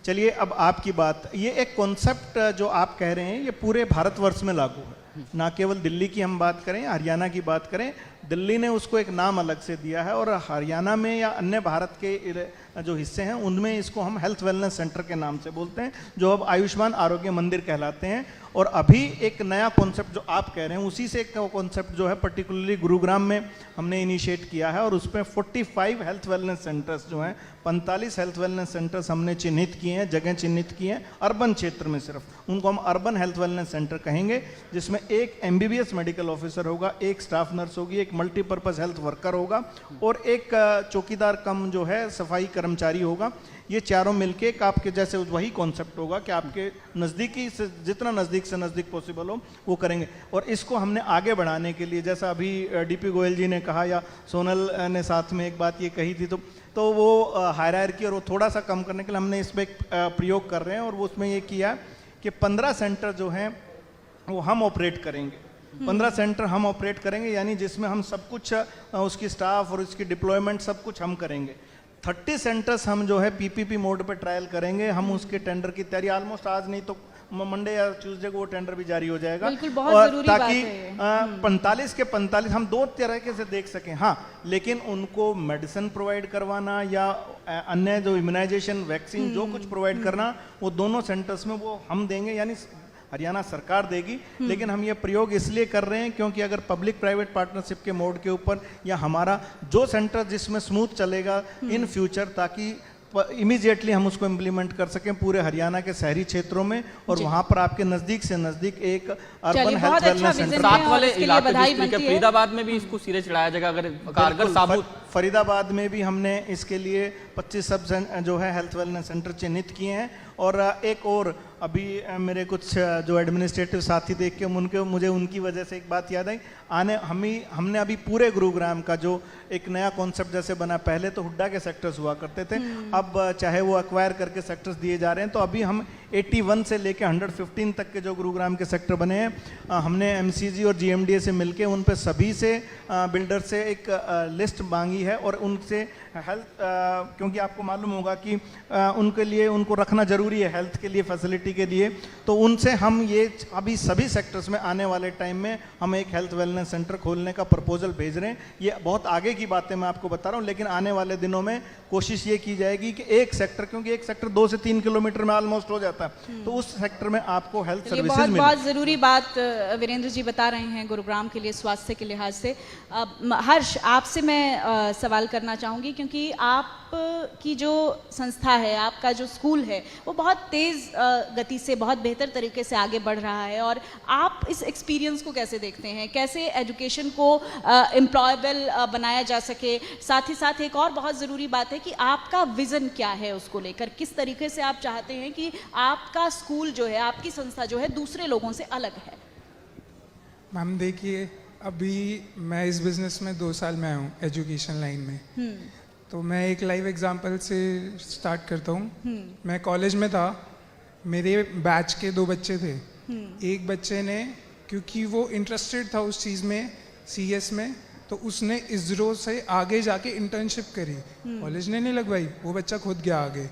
चलिए अब आपकी बात, ये एक कॉन्सेप्ट जो आप कह रहे हैं ये पूरे भारतवर्ष में लागू है, ना केवल दिल्ली की हम बात करें, हरियाणा की बात करें। दिल्ली ने उसको एक नाम अलग से दिया है, और हरियाणा में या अन्य भारत के जो हिस्से हैं उनमें इसको हम हेल्थ वेलनेस सेंटर के नाम से बोलते हैं, जो अब आयुष्मान आरोग्य मंदिर कहलाते हैं। और अभी एक नया कॉन्सेप्ट जो आप कह रहे हैं उसी से एक कॉन्सेप्ट जो है पर्टिकुलरली गुरुग्राम में हमने इनिशिएट किया है, और उसमें 45 हेल्थ वेलनेस सेंटर्स जो हैं, 45 हेल्थ वेलनेस सेंटर्स हमने चिन्हित किए हैं, जगह चिन्हित की हैं अर्बन क्षेत्र में। सिर्फ उनको हम अर्बन हेल्थ वेलनेस सेंटर कहेंगे, जिसमें एक MBBS मेडिकल ऑफिसर होगा, एक स्टाफ नर्स होगी, एक मल्टीपर्पज़ हेल्थ वर्कर होगा, और एक चौकीदार कम जो है सफाई कर्मचारी होगा। ये चारों मिलके एक आपके जैसे वही कॉन्सेप्ट होगा कि आपके नज़दीकी से जितना नज़दीक से नज़दीक पॉसिबल हो वो करेंगे। और इसको हमने आगे बढ़ाने के लिए, जैसा अभी DP गोयल जी ने कहा या सोनल ने साथ में एक बात ये कही थी, तो वो हायरार्की और वो थोड़ा सा कम करने के लिए हमने इसमें एक प्रयोग कर रहे हैं, और वो उसमें ये किया कि 15 सेंटर जो हैं वो हम ऑपरेट करेंगे। 15 सेंटर हम ऑपरेट करेंगे, यानी जिसमें हम सब कुछ उसकी स्टाफ और उसकी डिप्लॉयमेंट सब कुछ हम करेंगे। 30 सेंटर्स हम जो है PPP मोड पे ट्रायल करेंगे। हम उसके टेंडर की तैयारी ऑलमोस्ट आज नहीं तो मंडे या ट्यूसडे को वो टेंडर भी जारी हो जाएगा।
बिल्कुल, बहुत
और
जरूरी बात
ताकि
है।
45 के 45 हम दो तरीके से देख सकें। हाँ, लेकिन उनको मेडिसिन प्रोवाइड करवाना या अन्य जो इम्यूनाइजेशन वैक्सीन जो कुछ प्रोवाइड करना, वो दोनों सेंटर्स में वो हम देंगे, यानी हरियाणा सरकार देगी। लेकिन हम ये प्रयोग इसलिए कर रहे हैं क्योंकि अगर पब्लिक प्राइवेट पार्टनरशिप के मोड के ऊपर या हमारा जो सेंटर जिसमें स्मूथ चलेगा इन फ्यूचर, ताकि इमीडिएटली हम उसको इम्प्लीमेंट कर सकें पूरे हरियाणा के शहरी क्षेत्रों में, और वहां पर आपके नजदीक से नजदीक एक अर्बन हेल्थ वेलनेस सेंटर।
साथ वाले
इसके लिए
इलाके
बधाई
जिस तरीके
बनती है।
फरीदाबाद में भी इसको सिरे चढ़ाया जाएगा अगर कारगर साबुत।
फरीदाबाद में भी हमने इसके लिए 25 सब जो है हेल्थ वेलनेस सेंटर चिन्हित किए हैं। और एक और अभी मेरे कुछ जो एडमिनिस्ट्रेटिव साथी देख के मुझे उनकी वजह से एक बात याद आई। हमने अभी पूरे गुरुग्राम का जो एक नया कॉन्सेप्ट जैसे बना, पहले तो हुड्डा के सेक्टर्स हुआ करते थे, अब चाहे वो एक्वायर करके सेक्टर्स दिए जा रहे हैं। तो अभी हम 81 से लेके 115 तक के जो गुरुग्राम के सेक्टर बने हैं, हमने MCG और GMDA से मिलके उन पे सभी से बिल्डर से एक लिस्ट मांगी है, और उनसे हेल्थ, क्योंकि आपको मालूम होगा कि उनके लिए उनको रखना जरूरी है हेल्थ के लिए, फैसिलिटी के लिए। तो उनसे हम ये अभी सभी सेक्टर्स में आने वाले टाइम में हम एक हेल्थ वेलनेस सेंटर खोलने का प्रपोजल भेज रहे हैं। ये बहुत आगे की बातें मैं आपको बता रहा हूँ, लेकिन आने वाले दिनों में कोशिश ये की जाएगी कि एक सेक्टर, क्योंकि एक सेक्टर 2 से 3 किलोमीटर में ऑलमोस्ट हो जाता है। जाता है, तो उस सेक्टर में आपको हेल्थ
ये
सर्विसेज
बहुत
मिले।
बहुत ज़रूरी बात वीरेंद्र जी बता रहे हैं गुरुग्राम के लिए स्वास्थ्य के लिहाज से। हर्ष, आपसे मैं सवाल करना चाहूँगी, क्योंकि आप की जो संस्था है, आपका जो स्कूल है, वो बहुत तेज़ गति से, बहुत बेहतर तरीके से आगे बढ़ रहा है, और आप इस एक्सपीरियंस को कैसे देखते हैं? कैसे एजुकेशन को एम्प्लॉयबल बनाया जा सके? साथ ही साथ एक और बहुत ज़रूरी बात है कि आपका विज़न क्या है उसको लेकर, किस तरीके से आप चाहते हैं कि आपका स्कूल जो है, आपकी संस्था जो है, दूसरे लोगों से अलग है?
मैम देखिए, अभी मैं इस बिज़नेस में 2 साल में आया हूँ एजुकेशन लाइन में। तो मैं एक लाइव एग्जांपल से स्टार्ट करता हूँ। मैं कॉलेज में था, मेरे बैच के 2 बच्चे थे। एक बच्चे ने, क्योंकि वो इंटरेस्टेड था उस चीज़ में, सीएस में, तो उसने इसरो से आगे जाके इंटर्नशिप करी। कॉलेज ने नहीं लगवाई, वो बच्चा खुद गया आगे।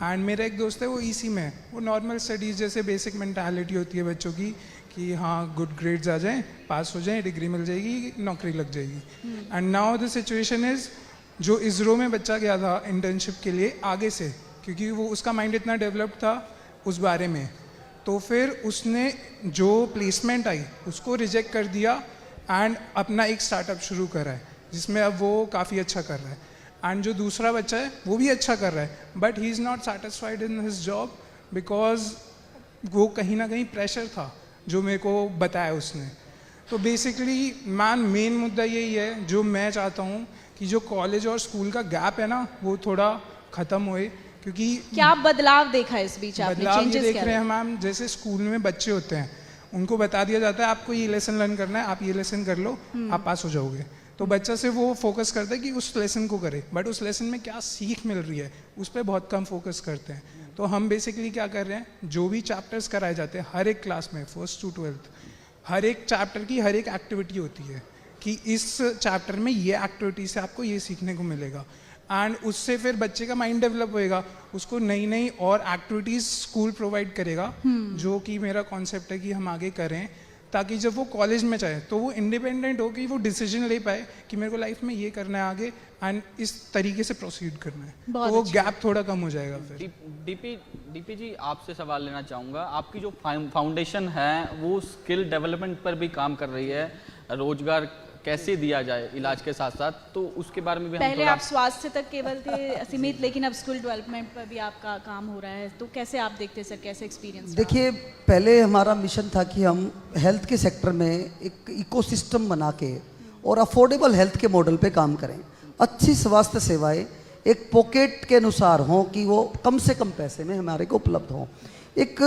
एंड मेरा एक दोस्त है, वो ईसी में है। वो नॉर्मल स्टडीज़ जैसे बेसिक मेंटालिटी होती है बच्चों की कि हाँ गुड ग्रेड्स आ जाएं, पास हो जाएं, डिग्री मिल जाएगी, नौकरी लग जाएगी। And now the situation is, जो इसरो में बच्चा गया था इंटर्नशिप के लिए आगे से, क्योंकि वो उसका माइंड इतना डेवलप था उस बारे में, तो फिर उसने जो प्लेसमेंट आई उसको रिजेक्ट कर दिया एंड अपना एक स्टार्टअप शुरू करा है, जिसमें अब वो काफ़ी अच्छा कर रहा है। एंड जो दूसरा बच्चा है वो भी अच्छा कर रहा है, but he is not satisfied in his job, because वो कहीं ना कहीं प्रेशर था जो मेरे को बताया उसने। तो बेसिकली मेन मुद्दा यही है, जो मैं चाहता हूँ कि जो कॉलेज और स्कूल का गैप है ना, वो थोड़ा ख़त्म होए। क्योंकि
क्या बदलाव देखा इस बीच आपने?
बदलाव ये
चेंजेस
देख
क्या
रहे हैं
रहे?
मैम, जैसे स्कूल में बच्चे होते हैं, उनको बता दिया जाता है आपको ये लेसन लर्न करना है, आप ये लेसन कर लो, आप पास हो जाओगे। तो बच्चा से वो फोकस करता है कि उस लेसन को करे, बट उस लेसन में क्या सीख मिल रही है उस पर बहुत कम फोकस करते हैं। तो हम बेसिकली क्या कर रहे हैं, जो भी चैप्टर्स कराए जाते हैं हर एक क्लास में, 1st to 12th, हर एक चैप्टर की हर एक एक्टिविटी होती है कि इस चैप्टर में ये एक्टिविटी से आपको ये सीखने को मिलेगा। एंड उससे फिर बच्चे का माइंड डेवलप होएगा, उसको नई नई और एक्टिविटीज़ स्कूल प्रोवाइड करेगा, जो कि मेरा कॉन्सेप्ट है कि हम आगे करें, ताकि जब वो कॉलेज में जाए तो वो इंडिपेंडेंट हो कि वो डिसीजन ले पाए कि मेरे को लाइफ में ये करना है आगे, एंड इस तरीके से प्रोसीड करना है। तो वो गैप थोड़ा कम हो जाएगा फिर।
डीपी जी, आपसे सवाल लेना चाहूँगा। आपकी जो फाउंडेशन है वो स्किल डेवलपमेंट पर भी काम कर रही है, रोजगार कैसे दिया जाए इलाज के साथ साथ, तो उसके बारे में भी हम
पहले
थोड़ा...
आप स्वास्थ्य तक केवल थे सीमित, लेकिन अब स्किल डेवलपमेंट पर भी आपका काम हो रहा है, तो कैसे आप देखते हैं सर, कैसे एक्सपीरियंस?
देखिए, पहले हमारा मिशन था कि हम हेल्थ के सेक्टर में एक इकोसिस्टम बना के और अफोर्डेबल हेल्थ के मॉडल पे काम करें। अच्छी स्वास्थ्य सेवाएं एक पॉकेट के अनुसार हों, कि वो कम से कम पैसे में हमारे को उपलब्ध हों। एक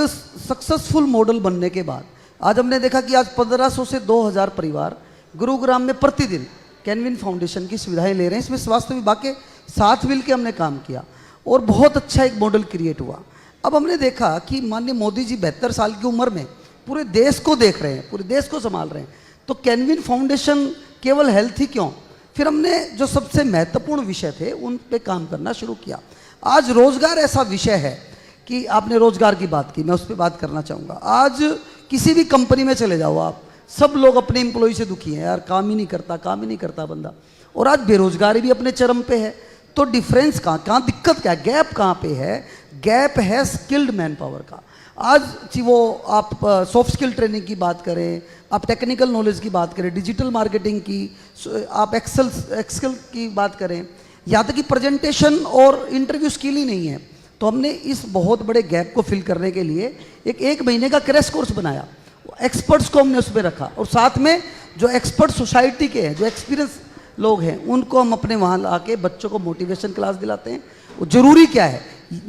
सक्सेसफुल मॉडल बनने के बाद आज हमने देखा कि आज 1500 से 2000 परिवार गुरुग्राम में प्रतिदिन कैनविन फाउंडेशन की सुविधाएं ले रहे हैं। इसमें स्वास्थ्य विभाग के साथ मिल के हमने काम किया और बहुत अच्छा एक मॉडल क्रिएट हुआ। अब हमने देखा कि माननीय मोदी जी 72 साल की उम्र में पूरे देश को देख रहे हैं, पूरे देश को संभाल रहे हैं, तो कैनविन फाउंडेशन केवल हेल्थ ही क्यों, फिर हमने जो सबसे महत्वपूर्ण विषय थे उन पे काम करना शुरू किया। आज रोजगार ऐसा विषय है कि आपने रोजगार की बात की, मैं उस पर बात करना चाहूँगा। आज किसी भी कंपनी में चले जाओ आप, सब लोग अपने एम्प्लॉय से दुखी हैं, यार काम ही नहीं करता बंदा। और आज बेरोजगारी भी अपने चरम पे है। तो डिफरेंस कहाँ दिक्कत क्या है, गैप कहाँ पे है? गैप है स्किल्ड मैन पावर का। आज वो आप सॉफ्ट स्किल ट्रेनिंग की बात करें, आप टेक्निकल नॉलेज की बात करें, डिजिटल मार्केटिंग की, आप एक्सेल की बात करें, यहाँ तक कि प्रेजेंटेशन और इंटरव्यू स्किल ही नहीं है। तो हमने इस बहुत बड़े गैप को फिल करने के लिए एक महीने का क्रैश कोर्स बनाया, एक्सपर्ट्स को हमने उसमें रखा, और साथ में जो एक्सपर्ट सोसाइटी के हैं, जो एक्सपीरियंस लोग हैं, उनको हम अपने वहाँ ला के बच्चों को मोटिवेशन क्लास दिलाते हैं। वो जरूरी क्या है,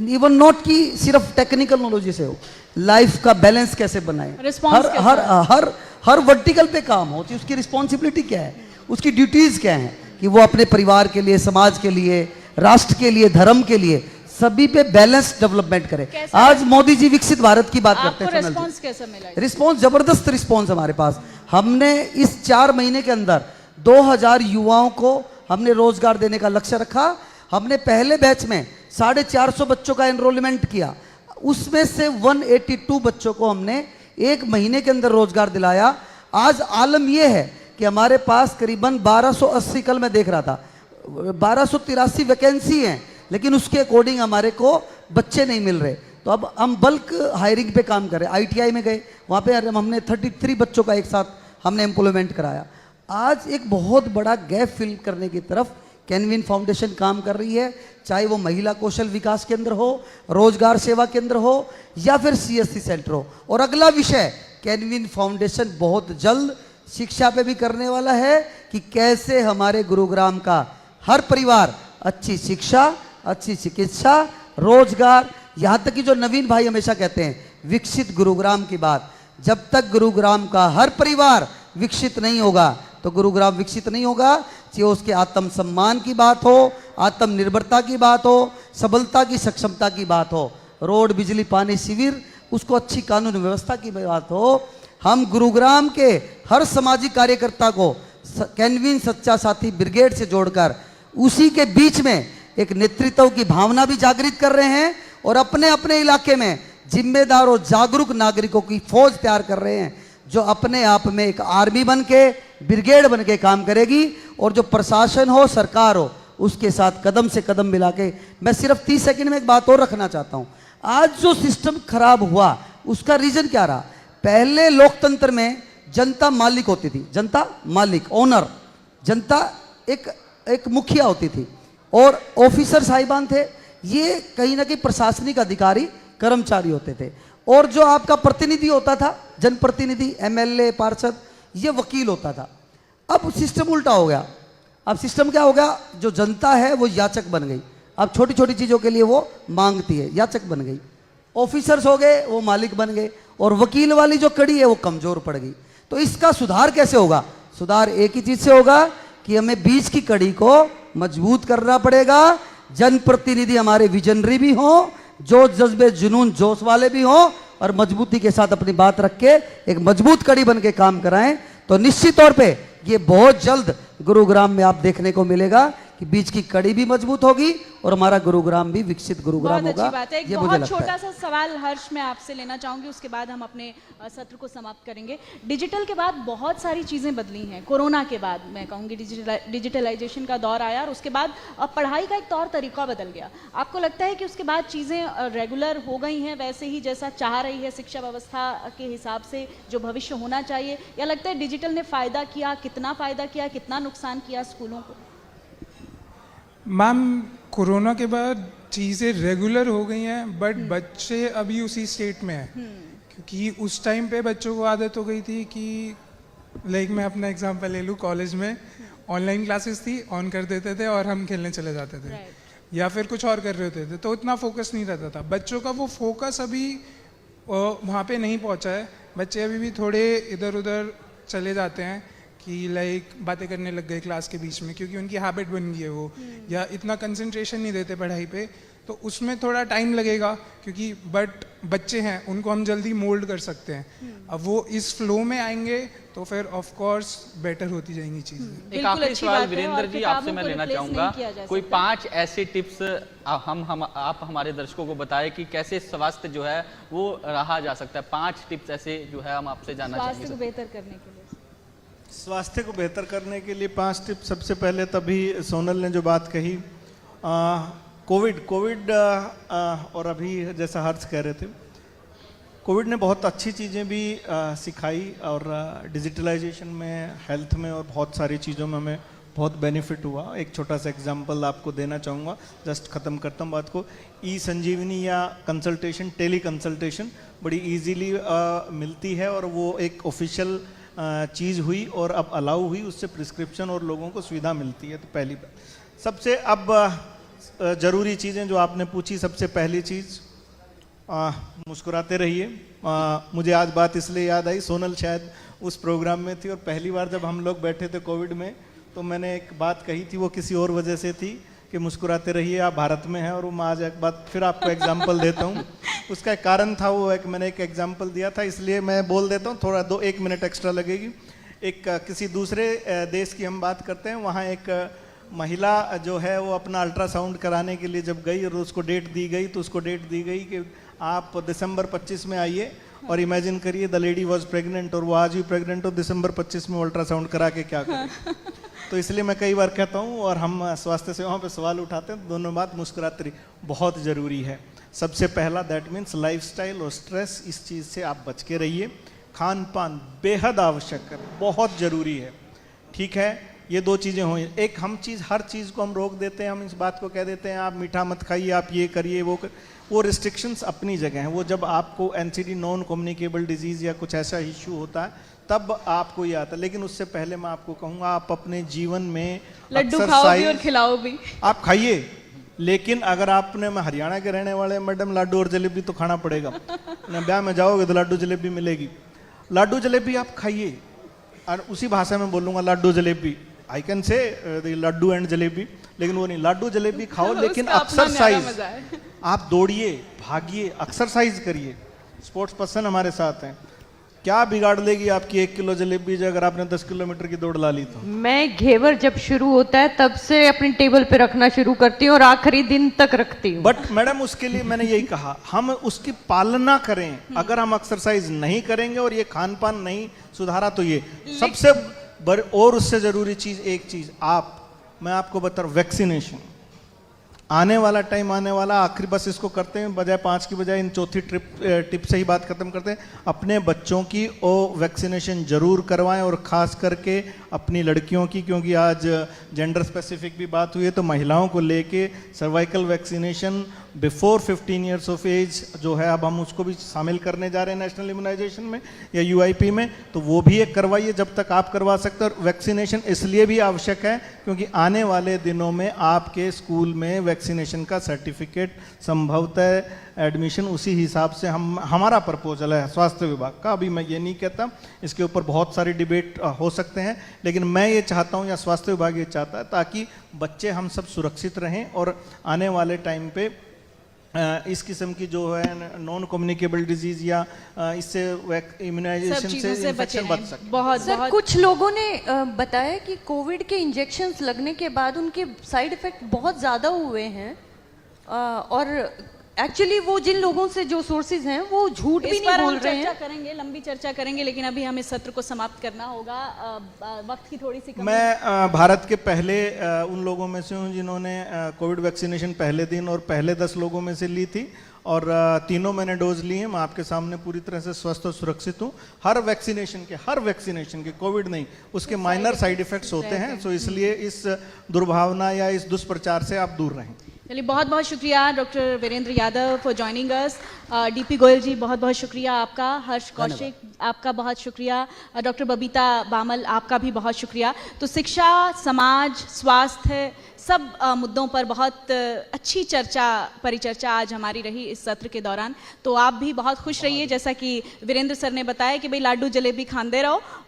इवन नॉट कि सिर्फ टेक्निकल नॉलेज से हो, लाइफ का बैलेंस कैसे बनाए, हर वर्टिकल पे काम हो, तो उसकी रिस्पॉन्सिबिलिटी क्या है, उसकी ड्यूटीज क्या है, कि वो अपने परिवार के लिए, समाज के लिए, राष्ट्र के लिए, धर्म के लिए, सभी पे बैलेंस डेवलपमेंट करे। आज मोदी जी विकसित भारत की बात करते हैं।
रिस्पॉन्स कैसा मिला?
रिस्पॉन्स जबरदस्त रिस्पॉन्स हमारे पास। हमने इस 4 महीने के अंदर 2000 युवाओं को हमने रोजगार देने का लक्ष्य रखा। हमने पहले बैच में 450 बच्चों का एनरोलमेंट किया, उसमें से 182 बच्चों को हमने 1 महीने के अंदर रोजगार दिलाया। आज आलम यह है कि हमारे पास करीबन 1280, कल मैं देख रहा था 1283 वैकेंसी हैं, लेकिन उसके अकॉर्डिंग हमारे को बच्चे नहीं मिल रहे। तो अब हम बल्क हायरिंग पे काम कर रहे हैं। ITI में गए, वहाँ पे हमने 33 बच्चों का एक साथ हमने एम्प्लॉयमेंट कराया। आज एक बहुत बड़ा गैप फिल करने की तरफ कैनविन फाउंडेशन काम कर रही है, चाहे वो महिला कौशल विकास केंद्र हो, रोजगार सेवा केंद्र हो या फिर CSC सेंटर हो। और अगला विषय कैनविन फाउंडेशन बहुत जल्द शिक्षा पे भी करने वाला है कि कैसे हमारे गुरुग्राम का हर परिवार अच्छी शिक्षा, अच्छी चिकित्सा, रोजगार, यहाँ तक कि जो नवीन भाई हमेशा कहते हैं विकसित गुरुग्राम की बात, जब तक गुरुग्राम का हर परिवार विकसित नहीं होगा तो गुरुग्राम विकसित नहीं होगा। चाहे उसके आत्मसम्मान की बात हो, आत्मनिर्भरता की बात हो, सबलता की सक्षमता की बात हो, रोड, बिजली, पानी, शिविर, उसको अच्छी कानून व्यवस्था की बात हो। हम गुरुग्राम के हर सामाजिक कार्यकर्ता को कैनविन सच्चा साथी ब्रिगेड से जोड़कर उसी के बीच में एक नेतृत्व की भावना भी जागृत कर रहे हैं और अपने अपने इलाके में जिम्मेदार और जागरूक नागरिकों की फौज तैयार कर रहे हैं, जो अपने आप में एक आर्मी बन के, ब्रिगेड बन के काम करेगी। और जो प्रशासन हो, सरकार हो, उसके साथ कदम से कदम मिला के। मैं सिर्फ 30 सेकंड में एक बात और रखना चाहता हूं। आज जो सिस्टम खराब हुआ उसका रीजन क्या रहा? पहले लोकतंत्र में जनता मालिक होती थी, जनता मालिक, ओनर, जनता एक मुखिया होती थी और ऑफिसर साहिबान थे, ये कहीं ना कहीं प्रशासनिक अधिकारी, कर्मचारी होते थे। और जो आपका प्रतिनिधि होता था, जनप्रतिनिधि, MLA, पार्षद, ये वकील होता था। अब सिस्टम उल्टा हो गया। अब सिस्टम क्या हो गया? जो जनता है वो याचक बन गई। अब छोटी छोटी चीज़ों के लिए वो मांगती है, याचक बन गई। ऑफिसर्स हो गए, वो मालिक बन गए, और वकील वाली जो कड़ी है वो कमजोर पड़ गई। तो इसका सुधार कैसे होगा? सुधार एक ही चीज से होगा कि हमें बीच की कड़ी को मजबूत करना पड़ेगा। जनप्रतिनिधि हमारे विजनरी भी हों, जो जज्बे, जुनून, जोश वाले भी हों, और मजबूती के साथ अपनी बात रख के एक मजबूत कड़ी बन के काम कराएं। तो निश्चित तौर पे ये बहुत जल्द गुरुग्राम में आप देखने को मिलेगा कि बीच की कड़ी भी मजबूत होगी और हमारा गुरुग्राम भी विकसित गुरुग्राम
बहुत
होगा।
अच्छी बात है। एक
ये मुझे
बहुत
लगता
छोटा
है।
सा सवाल हर्ष मैं आपसे लेना चाहूंगी, उसके बाद हम अपने सत्र को समाप्त करेंगे। डिजिटल के बाद बहुत सारी चीज़ें बदली हैं। कोरोना के बाद मैं कहूँगी डिजिटलाइजेशन का दौर आया और उसके बाद अब पढ़ाई का एक तौर तरीका बदल गया। आपको लगता है कि उसके बाद चीज़ें रेगुलर हो गई हैं वैसे ही जैसा चाह रही है शिक्षा व्यवस्था के हिसाब से जो भविष्य होना चाहिए, या लगता है डिजिटल ने फ़ायदा किया, कितना फ़ायदा किया, कितना नुकसान किया स्कूलों को?
मैम, कोरोना के बाद चीज़ें रेगुलर हो गई हैं, बट बच्चे अभी उसी स्टेट में हैं। क्योंकि उस टाइम पे बच्चों को आदत हो गई थी कि लाइक मैं अपना एग्जांपल ले लूँ, कॉलेज में ऑनलाइन क्लासेस थी, ऑन कर देते थे और हम खेलने चले जाते थे, या फिर कुछ और कर रहे होते थे, तो इतना फोकस नहीं रहता था। बच्चों का वो फोकस अभी वहाँ पे नहीं पहुँचा है। बच्चे अभी भी थोड़े इधर उधर चले जाते हैं कि लाइक बातें करने लग गए क्लास के बीच में, क्योंकि उनकी हैबिट बन गई है वो, या इतना कंसंट्रेशन नहीं देते पढ़ाई पे। तो उसमें थोड़ा टाइम लगेगा, क्योंकि बट बच्चे हैं, उनको हम जल्दी मोल्ड कर सकते हैं। अब वो इस फ्लो में आएंगे तो फिर ऑफ कोर्स बेटर होती जाएंगी चीज़ें।
एक आखिरी सवाल वीरेंद्र जी आपसे मैं लेना चाहूँगा, कोई 5 ऐसे टिप्स आप हमारे दर्शकों को बताएं कि कैसे स्वास्थ्य जो है वो रहा जा सकता है। 5 टिप्स ऐसे जो है हम आपसे जानना चाहेंगे।
स्वास्थ्य को बेहतर करने के लिए,
स्वास्थ्य को बेहतर करने के लिए 5 टिप्स। सबसे पहले तभी सोनल ने जो बात कही, कोविड और अभी जैसा हर्ष कह रहे थे, कोविड ने बहुत अच्छी चीज़ें भी सिखाई और डिजिटलाइजेशन में, हेल्थ में और बहुत सारी चीज़ों में हमें बहुत बेनिफिट हुआ। एक छोटा सा एग्जांपल आपको देना चाहूँगा, जस्ट ख़त्म करता हूँ बात को। संजीवनी या कंसल्टेशन, टेली कंसल्टेशन बड़ी इजीली मिलती है और वो एक ऑफिशियल चीज़ हुई और अब अलाउ हुई, उससे प्रिस्क्रिप्शन और लोगों को सुविधा मिलती है। तो पहली बात। सबसे अब ज़रूरी चीज़ें जो आपने पूछी, सबसे पहली चीज़ मुस्कुराते रहिए। मुझे आज बात इसलिए याद आई, सोनल शायद उस प्रोग्राम में थी और पहली बार जब हम लोग बैठे थे कोविड में, तो मैंने एक बात कही थी, वो किसी और वजह से थी कि मुस्कुराते रहिए, आप भारत में हैं। और वो मैं आज एक बात फिर आपको एग्जाम्पल देता हूँ। उसका एक कारण था, वो मैंने एक एग्जाम्पल दिया था, इसलिए मैं बोल देता हूँ, थोड़ा 1 मिनट एक्स्ट्रा लगेगी। एक किसी दूसरे देश की हम बात करते हैं, वहाँ एक महिला जो है वो अपना अल्ट्रासाउंड कराने के लिए जब गई और उसको डेट दी गई, तो उसको डेट दी गई कि आप दिसंबर 25 में आइए। और इमेजिन करिए द लेडी वॉज प्रेग्नेंट, और वो आज भी प्रेग्नेंट हो, दिसंबर 25 में अल्ट्रासाउंड करा के क्या करें। तो इसलिए मैं कई बार कहता हूँ, और हम स्वास्थ्य सेवाओं पे सवाल उठाते हैं, दोनों बात मुस्कुराते रहिए, बहुत ज़रूरी है। सबसे पहला दैट मीन्स लाइफस्टाइल और स्ट्रेस, इस चीज़ से आप बच के रहिए। खान पान बेहद आवश्यक है, बहुत ज़रूरी है, ठीक है। ये दो चीज़ें हों। एक हम चीज़, हर चीज़ को हम रोक देते हैं, हम इस बात को कह देते हैं आप मीठा मत खाइए, आप ये करिए वो रिस्ट्रिक्शंस अपनी जगह हैं। वो जब आपको एनसीडी नॉन कम्युनिकेबल डिजीज़ या कुछ ऐसा इशू होता है तब आपको ये आता है, लेकिन उससे पहले मैं आपको कहूँगा आप अपने जीवन में
लड्डू खाओ भी और खिलाओ भी।
आप खाइए, लेकिन अगर आपने, मैं हरियाणा के रहने वाले मैडम, लाडू और जलेबी तो खाना पड़ेगा ना, ब्याह में जाओगे तो लाडू जलेबी मिलेगी। लाडू जलेबी आप खाइए, और उसी भाषा में बोलूँगा लाडू jalebi, I can say Laddu and jalebi, लेकिन वो नहीं, लाडू जलेबी खाओ, लेकिन एक्सरसाइज, आप दौड़िए, भागिए, एक्सरसाइज करिए। स्पोर्ट्स पर्सन हमारे साथ हैं, क्या बिगाड़ लेगी आपकी 1 किलो जलेबी अगर आपने 10 किलोमीटर की दौड़ ला ली तो?
मैं घेवर जब शुरू होता है तब से अपनी टेबल पे रखना शुरू करती हूँ और आखिरी दिन तक रखती हूँ।
बट मैडम उसके लिए मैंने यही कहा, हम उसकी पालना करें। अगर हम एक्सरसाइज नहीं करेंगे और ये खान पान नहीं सुधारा तो ये सबसे और उससे जरूरी चीज, एक चीज मैं आपको बता रहा हूं, वैक्सीनेशन आने वाला टाइम आने वाला, आखिरी बस इसको करते हैं, बजाय 5 की बजाय इन चौथी टिप से ही बात खत्म करते हैं। अपने बच्चों की वैक्सीनेशन जरूर करवाएं, और ख़ास करके अपनी लड़कियों की, क्योंकि आज जेंडर स्पेसिफिक भी बात हुई है, तो महिलाओं को लेके cervical vaccination before 15 years of age जो है, अब हम उसको भी शामिल करने जा रहे हैं नेशनल इम्यूनाइजेशन में या यूआईपी में, तो वो भी एक करवाइए जब तक आप करवा सकते हैं। और वैक्सीनेशन इसलिए भी आवश्यक है क्योंकि आने वाले दिनों में आपके स्कूल में वैक्सीनेशन का सर्टिफिकेट संभवतः एडमिशन उसी हिसाब से हमारा प्रपोजल है स्वास्थ्य विभाग का। अभी मैं ये नहीं कहता, इसके ऊपर बहुत सारी डिबेट हो सकते हैं, लेकिन मैं ये चाहता हूँ या स्वास्थ्य विभाग ये चाहता है ताकि बच्चे हम सब सुरक्षित रहें और आने वाले टाइम पे इस किस्म की जो है नॉन कम्युनिकेबल डिजीज या इससे इम्यूनाइजेशन से इन्फेक्शन बच सके।
बहुत कुछ लोगों ने बताया कि कोविड के इंजेक्शंस लगने के बाद उनके साइड इफेक्ट बहुत ज़्यादा हुए हैं, और एक्चुअली वो जिन लोगों से जो सोर्सेज हैं वो झूठ भी नहीं बोल रहे हैं।
चर्चा करेंगे, लंबी चर्चा करेंगे, लेकिन अभी हमें सत्र को समाप्त करना होगा, वक्त की थोड़ी सी कमी।
मैं भारत के पहले उन लोगों में से हूँ जिन्होंने कोविड वैक्सीनेशन पहले दिन और पहले 10 लोगों में से ली थी, और तीनों मैंने डोज ली है। मैं आपके सामने पूरी तरह से स्वस्थ और सुरक्षित हूँ। हर वैक्सीनेशन के कोविड नहीं, उसके माइनर साइड इफेक्ट्स होते हैं, तो इसलिए इस दुर्भावना या इस दुष्प्रचार से आप दूर रहें।
चलिए, बहुत बहुत शुक्रिया doctor Virendra Yadav for joining us. DP Goyal ji, बहुत बहुत शुक्रिया आपका। हर्ष कौशिक, आपका बहुत शुक्रिया। डॉक्टर बबीता बामल, आपका भी बहुत शुक्रिया। तो शिक्षा, समाज, स्वास्थ्य, सब मुद्दों पर बहुत अच्छी परिचर्चा आज हमारी रही इस सत्र के दौरान। तो आप भी बहुत खुश रहिए, जैसा कि वीरेंद्र सर ने बताया कि भाई लाडू जलेबी खाते रहो और